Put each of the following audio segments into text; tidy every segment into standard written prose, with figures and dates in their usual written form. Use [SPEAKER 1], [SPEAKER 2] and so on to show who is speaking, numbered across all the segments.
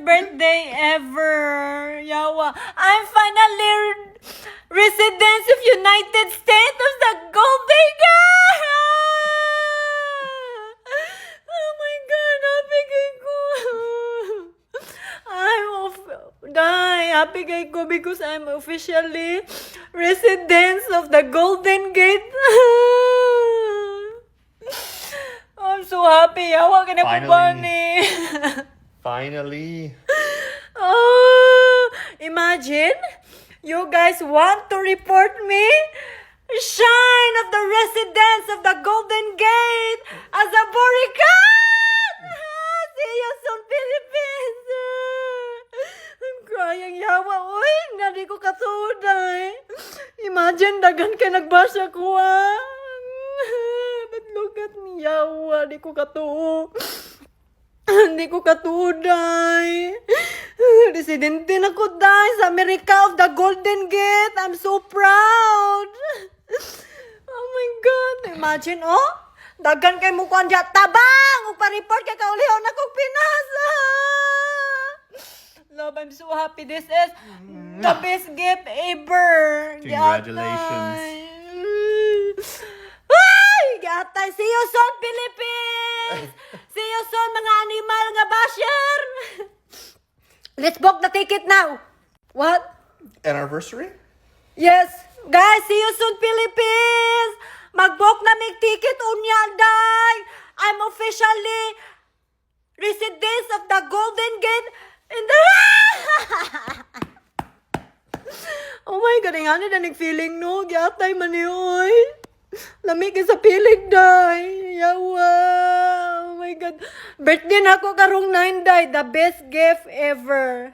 [SPEAKER 1] birthday ever. Yawa. I'm finally resident of United States of the Golden Girl. Oh my God, happy kay ko. Happy kay ko because I'm officially resident of the Golden Gate. I'm so happy. Yawa ka na po ba ni?
[SPEAKER 2] Finally.
[SPEAKER 1] Oh, imagine you guys want to report me shine of the residents of the Golden Gate as a Borican. See you soon, Philippines. I'm crying, yawa. Uy, nadi ko katuday. Imagine dagan ka nagbasa ko, But look at me, yawa. Di ko katuo. Hindi ko katuday. Residente na ko, day, sa America of the Golden Gate. I'm so proud. Oh my God. Imagine, oh. Dagan kay mukha dyan. Tabang! Upa-report kay kaulihon na kong Pinas. Love, I'm so happy. This is the best gift ever.
[SPEAKER 2] Congratulations.
[SPEAKER 1] Ay! Gatay. See you soon, Philippines! See you soon, mga animal nga basher! Let's book the ticket now. What?
[SPEAKER 2] Anniversary?
[SPEAKER 1] Yes. Guys, see you soon, Philippines! Mag-book na may ticket unya, day! I'm officially resident of the Golden Gate in the... Oh my God, nga na nag-feeling, no? Gyatay man yoy. Lamig sa pilig, day. Yawa. Oh my God. Birthday na ako karong 9, day. The best gift ever.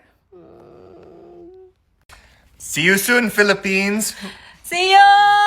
[SPEAKER 2] See you soon, Philippines.
[SPEAKER 1] See you!